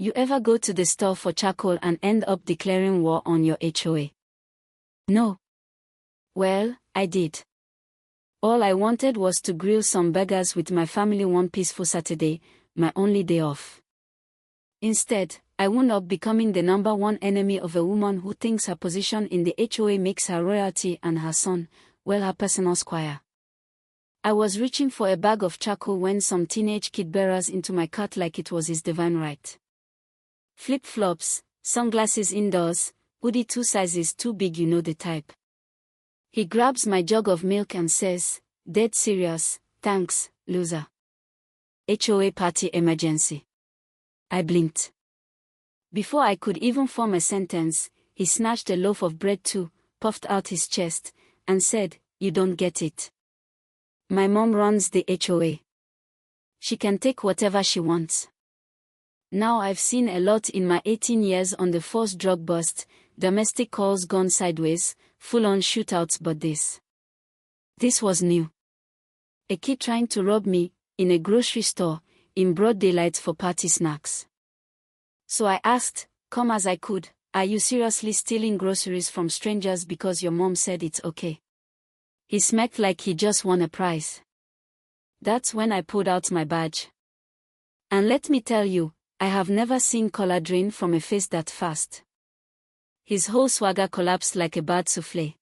You ever go to the store for charcoal and end up declaring war on your HOA? No. Well, I did. All I wanted was to grill some burgers with my family one peaceful Saturday, my only day off. Instead, I wound up becoming the number one enemy of a woman who thinks her position in the HOA makes her royalty and her son, well, her personal squire. I was reaching for a bag of charcoal when some teenage kid barrels into my cart like it was his divine right. Flip-flops, sunglasses indoors, hoodie 2 sizes too big, you know the type. He grabs my jug of milk and says, "Dead serious, thanks, loser. HOA party emergency." I blinked. Before I could even form a sentence, he snatched a loaf of bread too, puffed out his chest, and said, "You don't get it. My mom runs the HOA. She can take whatever she wants." Now I've seen a lot in my 18 years on the force drug bust, domestic calls gone sideways, full-on shootouts, but this was new. A kid trying to rob me, in a grocery store, in broad daylight for party snacks. So I asked, calm as I could, "Are you seriously stealing groceries from strangers because your mom said it's okay?" He smirked like he just won a prize. That's when I pulled out my badge. And let me tell you, I have never seen color drain from a face that fast. His whole swagger collapsed like a bad souffle.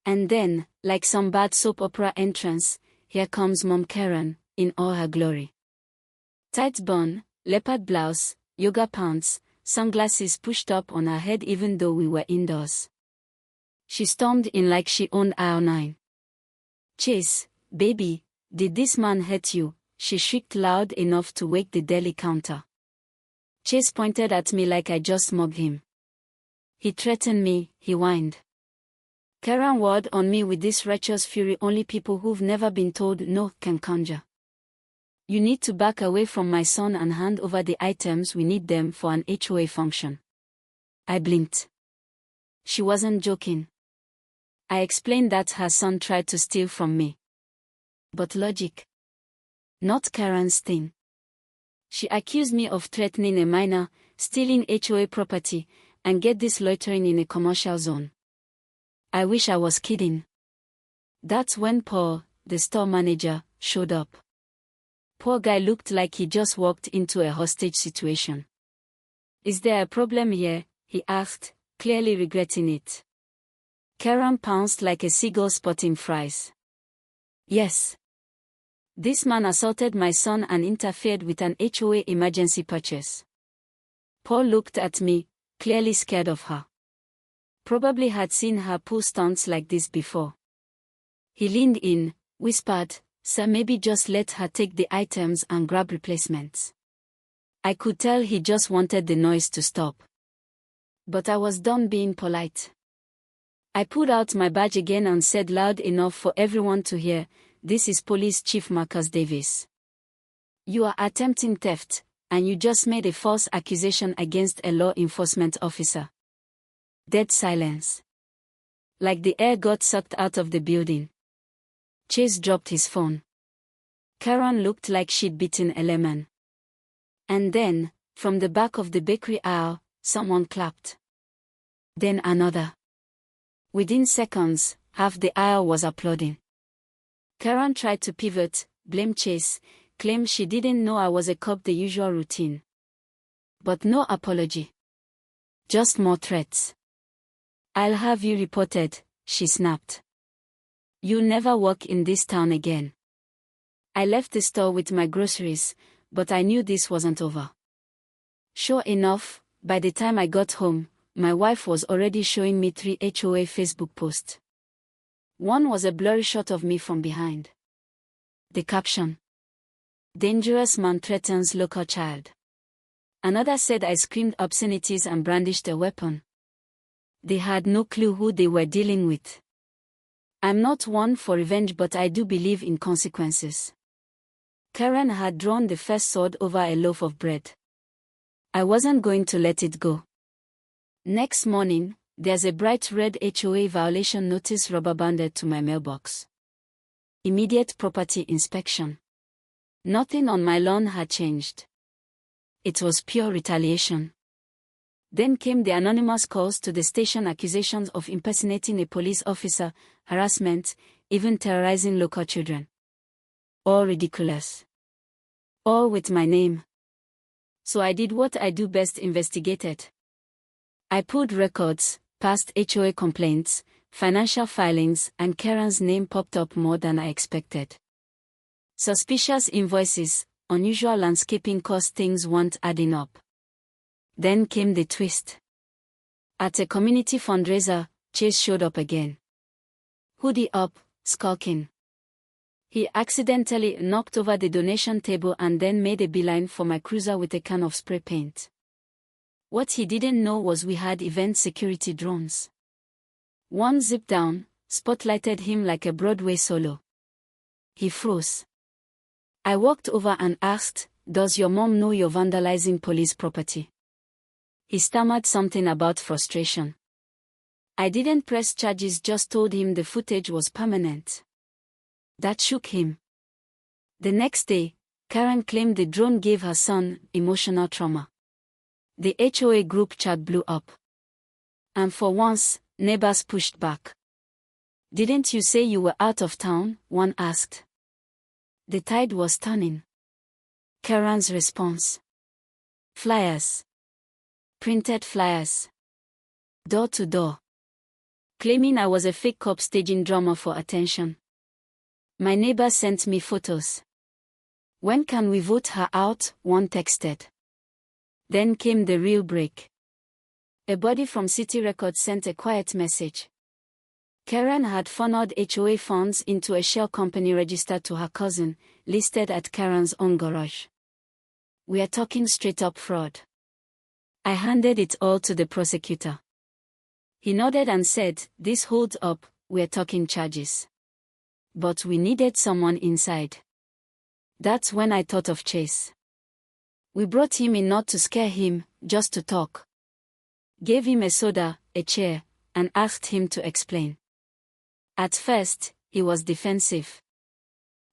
And then, like some bad soap opera entrance, here comes Mom Karen, in all her glory. Tight bun, leopard blouse, yoga pants, sunglasses pushed up on her head even though we were indoors. She stormed in like she owned aisle 9. "Chase, baby, did this man hurt you?" she shrieked loud enough to wake the deli counter. Chase pointed at me like I just mugged him. "He threatened me," he whined. Karen warred on me with this righteous fury only people who've never been told no can conjure. "You need to back away from my son and hand over the items, we need them for an HOA function." I blinked. She wasn't joking. I explained that her son tried to steal from me. But logic. Not Karen's thing. She accused me of threatening a minor, stealing HOA property, and get this loitering in a commercial zone. I wish I was kidding. That's when Paul, the store manager, showed up. Poor guy looked like he just walked into a hostage situation. "Is there a problem here?" he asked, clearly regretting it. Karen pounced like a seagull spotting fries. "Yes. This man assaulted my son and interfered with an HOA emergency purchase." Paul looked at me, clearly scared of her. Probably had seen her pull stunts like this before. He leaned in, whispered, "Sir, maybe just let her take the items and grab replacements." I could tell he just wanted the noise to stop. But I was done being polite. I pulled out my badge again and said loud enough for everyone to hear, "This is Police Chief Marcus Davis. You are attempting theft, and you just made a false accusation against a law enforcement officer." Dead silence. Like the air got sucked out of the building. Chase dropped his phone. Karen looked like she'd bitten a lemon. And then, from the back of the bakery aisle, someone clapped. Then another. Within seconds, half the aisle was applauding. Karen tried to pivot, blame Chase, claim she didn't know I was a cop, the usual routine. But no apology. Just more threats. "I'll have you reported," she snapped. "You'll never walk in this town again." I left the store with my groceries, but I knew this wasn't over. Sure enough, by the time I got home, my wife was already showing me 3 HOA Facebook posts. One was a blurry shot of me from behind. The caption: "Dangerous man threatens local child." Another said I screamed obscenities and brandished a weapon. They had no clue who they were dealing with. I'm not one for revenge, but I do believe in consequences. Karen had drawn the first sword over a loaf of bread. I wasn't going to let it go. Next morning, there's a bright red HOA violation notice rubber-banded to my mailbox. Immediate property inspection. Nothing on my lawn had changed. It was pure retaliation. Then came the anonymous calls to the station, accusations of impersonating a police officer, harassment, even terrorizing local children. All ridiculous. All with my name. So I did what I do best: investigated. I pulled records, past HOA complaints, financial filings, and Karen's name popped up more than I expected. Suspicious invoices, unusual landscaping costs, things weren't adding up. Then came the twist. At a community fundraiser, Chase showed up again. Hoodie up, skulking. He accidentally knocked over the donation table and then made a beeline for my cruiser with a can of spray paint. What he didn't know was we had event security drones. One zipped down, spotlighted him like a Broadway solo. He froze. I walked over and asked, "Does your mom know you're vandalizing police property?" He stammered something about frustration. I didn't press charges, just told him the footage was permanent. That shook him. The next day, Karen claimed the drone gave her son emotional trauma. The HOA group chat blew up. And for once, neighbors pushed back. "Didn't you say you were out of town?" one asked. The tide was turning. Karen's response: flyers. Printed flyers. Door to door. Claiming I was a fake cop staging drama for attention. My neighbor sent me photos. "When can we vote her out?" one texted. Then came the real break. A buddy from City Records sent a quiet message. Karen had funneled HOA funds into a shell company registered to her cousin, listed at Karen's own garage. We are talking straight up fraud. I handed it all to the prosecutor. He nodded and said, "This holds up, we're talking charges." But we needed someone inside. That's when I thought of Chase. We brought him in not to scare him, just to talk. Gave him a soda, a chair, and asked him to explain. At first, he was defensive.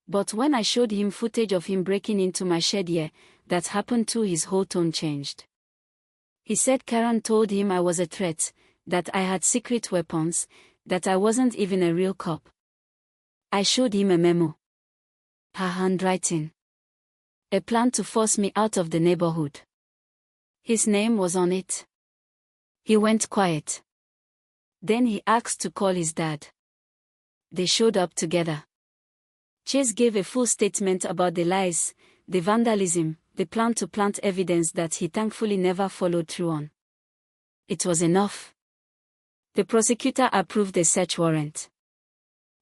But when I showed him footage of him breaking into my shed, that happened too, his whole tone changed. He said Karen told him I was a threat, that I had secret weapons, that I wasn't even a real cop. I showed him a memo. Her handwriting. A plan to force me out of the neighborhood. His name was on it. He went quiet. Then he asked to call his dad. They showed up together. Chase gave a full statement about the lies, the vandalism, the plan to plant evidence that he thankfully never followed through on. It was enough. The prosecutor approved a search warrant.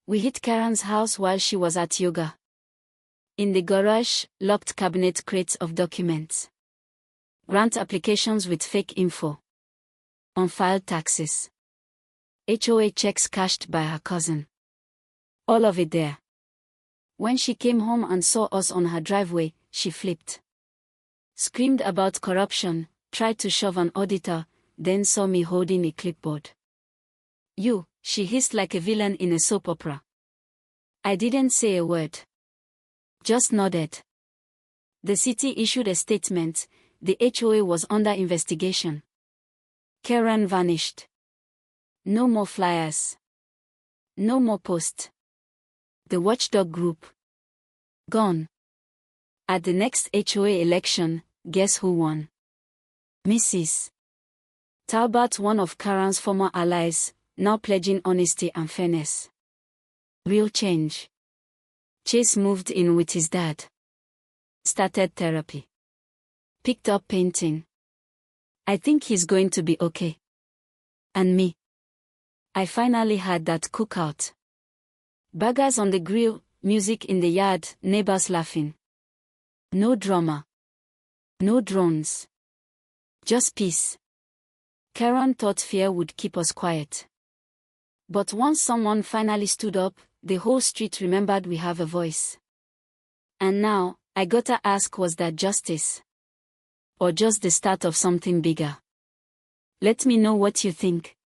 We hit Karen's house while she was at yoga. In the garage, locked cabinet crates of documents. Grant applications with fake info. Unfiled taxes. HOA checks cashed by her cousin. All of it there. When she came home and saw us on her driveway, she flipped. Screamed about corruption, tried to shove an auditor, then saw me holding a clipboard. "You," she hissed like a villain in a soap opera. I didn't say a word. Just nodded. The city issued a statement. The HOA was under investigation. Karen vanished. No more flyers. No more posts. The watchdog group. Gone. At the next HOA election, guess who won? Mrs. Talbot, one of Karen's former allies, now pledging honesty and fairness. Real change. Chase moved in with his dad. Started therapy. Picked up painting. I think he's going to be okay. And me. I finally had that cookout. Burgers on the grill, music in the yard, neighbors laughing. No drama. No drones. Just peace. Karen thought fear would keep us quiet. But once someone finally stood up, the whole street remembered we have a voice. And now, I gotta ask, was that justice? Or just the start of something bigger? Let me know what you think.